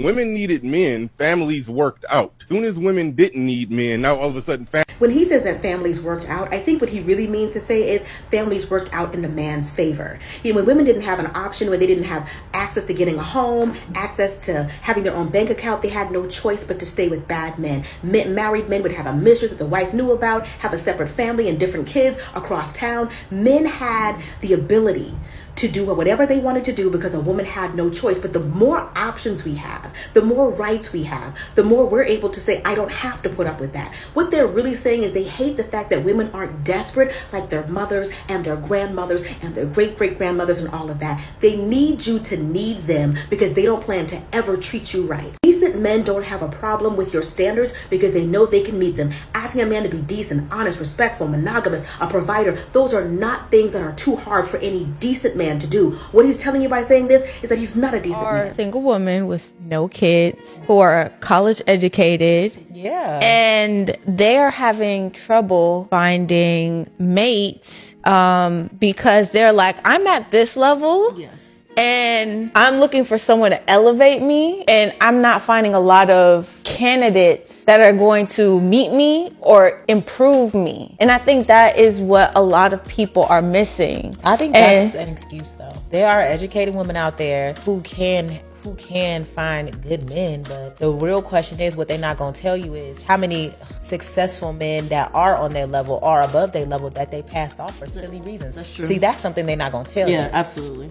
Women needed men, families worked out. As soon as women didn't need men, now all of a sudden when he says that families worked out, I think what he really means to say is families worked out in the man's favor. You know, when women didn't have an option, when they didn't have access to getting a home, access to having their own bank account, they had no choice but to stay with bad men. Married men would have a mistress that the wife knew about, have a separate family and different kids across town. Men had the ability to do whatever they wanted to do because a woman had no choice. But the more options we have, the more rights we have, the more we're able to say, I don't have to put up with that. What they're really saying is they hate the fact that women aren't desperate like their mothers and their grandmothers and their great-great-grandmothers and all of that. They need you to need them because they don't plan to ever treat you right. Decent men don't have a problem with your standards because they know they can meet them. Asking a man to be decent, honest, respectful, monogamous, a provider, those are not things that are too hard for any decent man to do. What he's telling you by saying this is that he's not a decent man. Single woman with no kids who are college educated. Yeah. And they're having trouble finding mates because they're like, I'm at this level. Yes. And I'm looking for someone to elevate me, and I'm not finding a lot of candidates that are going to meet me or improve me. And I think that is what a lot of people are missing. I think that's an excuse, though. There are educated women out there who can find good men, but the real question is, what they're not going to tell you is how many successful men that are on their level or above their level that they passed off for silly reasons. That's true. See, that's something they're not going to tell you. Yeah, absolutely.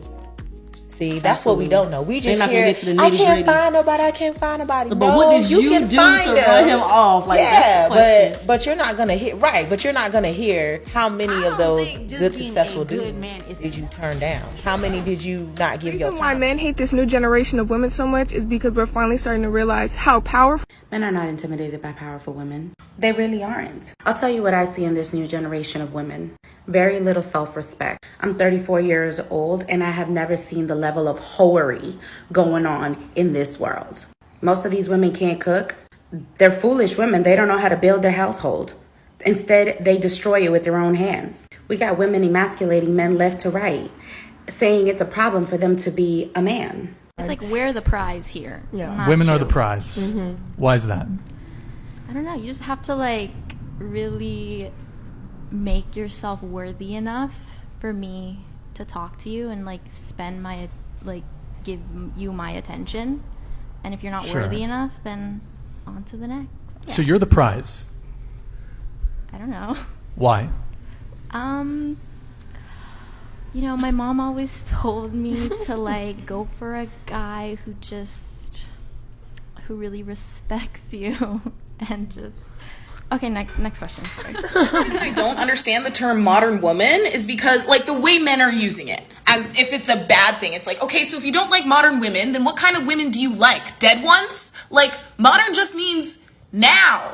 See, that's what we don't know. We just hear, I can't find nobody. But no, what did you do to run him off? Like, yeah, that's the question. but you're not gonna hear But you're not gonna hear how many of those good, successful dudes did you turn down? How many did you not give your time? The reason why men hate this new generation of women so much is because we're finally starting to realize how powerful. Men are not intimidated by powerful women. They really aren't. I'll tell you what I see in this new generation of women. Very little self-respect. I'm 34 years old and I have never seen the level of hoery going on in this world. Most of these women can't cook. They're foolish women. They don't know how to build their household. Instead, they destroy it with their own hands. We got women emasculating men left to right, saying it's a problem for them to be a man. It's like we're the prize here. Yeah. Women are the prize. Mm-hmm. Why is that? I don't know. You just have to like really make yourself worthy enough for me to talk to you and like spend my give you my attention. And if you're not worthy enough, then on to the next. Yeah. So you're the prize. I don't know. Why? You know, my mom always told me to like go for a guy who really respects you and just. Okay, next question. Sorry. The reason I don't understand the term modern woman is because, like, the way men are using it, as if it's a bad thing. It's like, okay, so if you don't like modern women, then what kind of women do you like? Dead ones? Like, modern just means now.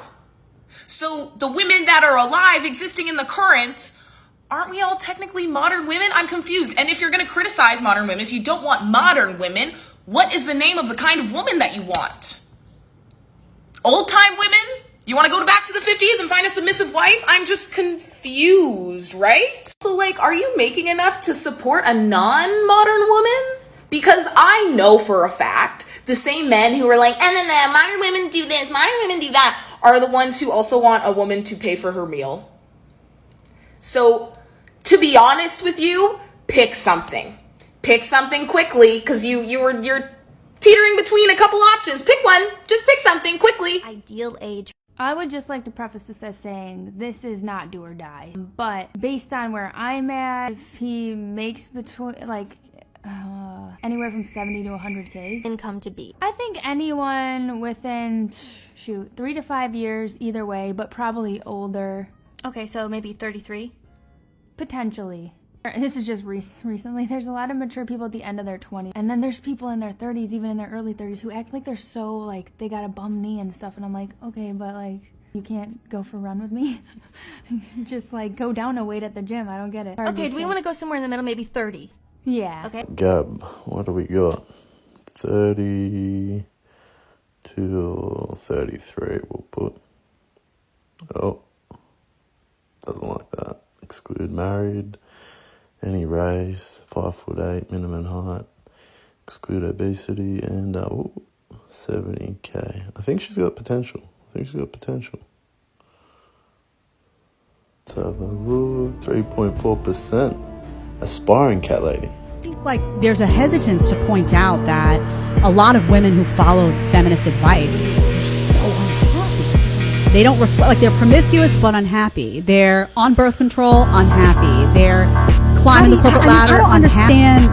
So the women that are alive, existing in the current, aren't we all technically modern women? I'm confused. And if you're going to criticize modern women, if you don't want modern women, what is the name of the kind of woman that you want? Old-time women? You want to go back to the 50s and find a submissive wife? I'm just confused, right? So, like, are you making enough to support a non-modern woman? Because I know for a fact the same men who are like, modern women do this, modern women do that, are the ones who also want a woman to pay for her meal. So, to be honest with you, pick something. Pick something quickly, because you're teetering between a couple options. Pick one. Just pick something quickly. Ideal age. I would just like to preface this as saying this is not do or die. But based on where I'm at, if he makes between anywhere from 70 to 100K income to beat, I think anyone within 3 to 5 years either way, but probably older. Okay, so maybe 33? Potentially. This is just recently. There's a lot of mature people at the end of their 20s. And then there's people in their 30s, even in their early 30s, who act like they're so, like, they got a bum knee and stuff. And I'm like, okay, but, like, you can't go for a run with me? Just, like, go down a weight at the gym. I don't get it. Okay, do we want to go somewhere in the middle, maybe 30? Yeah. Okay. Gab, what do we got? 30 to 33, we'll put. Oh, doesn't like that. Exclude married. Any race, 5'8", minimum height, exclude obesity, and 70K. I think she's got potential. Let's have a look. 3.4%. Aspiring cat lady. I think like there's a hesitance to point out that a lot of women who followed feminist advice are just so unhappy. They don't reflect, like they're promiscuous but unhappy. They're on birth control, unhappy. They're climbing the corporate ladder, I don't understand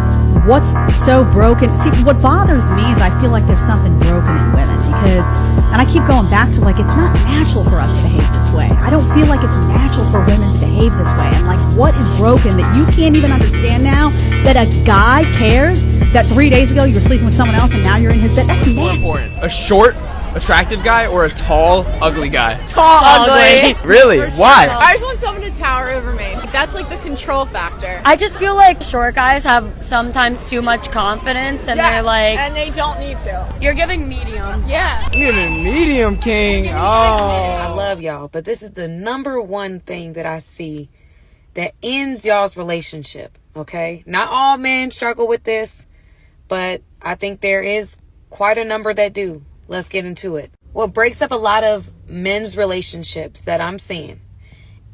what's so broken. See, what bothers me is I feel like there's something broken in women because, and I keep going back to like, it's not natural for us to behave this way. I don't feel like it's natural for women to behave this way. And like, what is broken that you can't even understand now that a guy cares that 3 days ago you were sleeping with someone else and now you're in his bed? That's more important, a short, attractive guy or a tall, ugly guy? Tall, ugly. Really? Why? I just want someone to tower over me. That's like the control factor. I just feel like short guys have sometimes too much confidence and they're like... and they don't need to. You're giving medium. Yeah. You're giving medium, king. I love y'all, but this is the number one thing that I see that ends y'all's relationship, okay? Not all men struggle with this, but I think there is quite a number that do. Let's get into it. What breaks up a lot of men's relationships that I'm seeing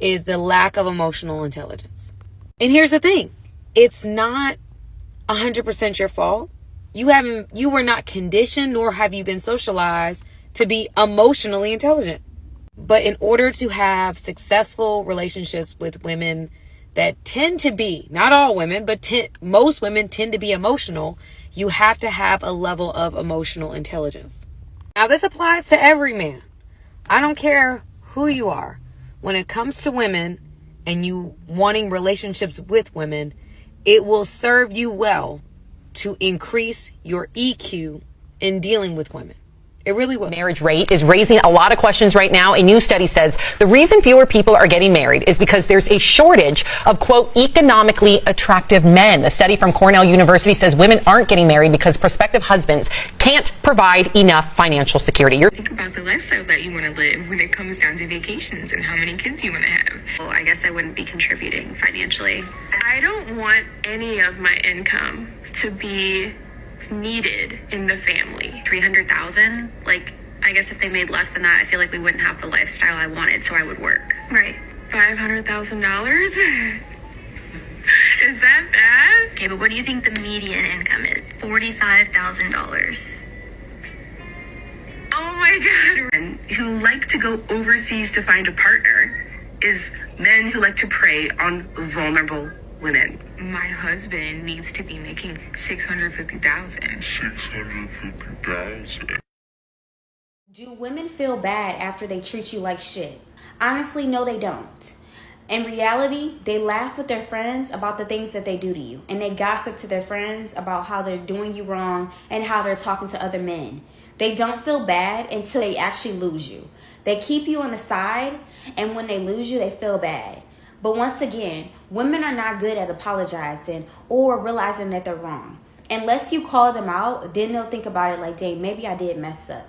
is the lack of emotional intelligence. And here's the thing. It's not 100% your fault. You were not conditioned, nor have you been socialized to be emotionally intelligent. But in order to have successful relationships with women that tend to be, not all women, but most women tend to be emotional, you have to have a level of emotional intelligence. Now, this applies to every man. I don't care who you are. When it comes to women and you wanting relationships with women, it will serve you well to increase your EQ in dealing with women. It really will. Marriage rate is raising a lot of questions right now. A new study says the reason fewer people are getting married is because there's a shortage of, quote, economically attractive men. A study from Cornell University says women aren't getting married because prospective husbands can't provide enough financial security. Think about the lifestyle that you want to live when it comes down to vacations and how many kids you want to have. Well, I guess I wouldn't be contributing financially. I don't want any of my income to be needed in the family. 300,000, like, I guess if they made less than that, I feel like we wouldn't have the lifestyle I wanted, so I would work. Right. $500,000? Is that bad? Okay, but what do you think the median income is? $45,000. Oh my God. Men who like to go overseas to find a partner is men who like to prey on vulnerable women. My husband needs to be making $650,000. $650,000. Do women feel bad after they treat you like shit? Honestly, no, they don't. In reality, they laugh with their friends about the things that they do to you. And they gossip to their friends about how they're doing you wrong and how they're talking to other men. They don't feel bad until they actually lose you. They keep you on the side, and when they lose you, they feel bad. But once again, women are not good at apologizing or realizing that they're wrong. Unless you call them out, then they'll think about it like, dang, maybe I did mess up.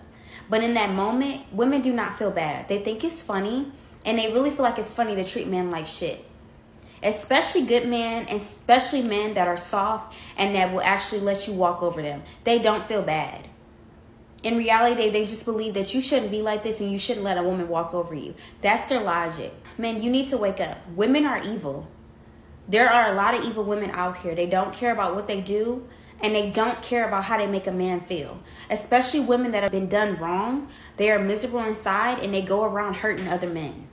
But in that moment, women do not feel bad. They think it's funny, and they really feel like it's funny to treat men like shit. Especially good men, and especially men that are soft and that will actually let you walk over them. They don't feel bad. In reality, they just believe that you shouldn't be like this and you shouldn't let a woman walk over you. That's their logic. Men, you need to wake up. Women are evil. There are a lot of evil women out here. They don't care about what they do, and they don't care about how they make a man feel. Especially women that have been done wrong. They are miserable inside, and they go around hurting other men.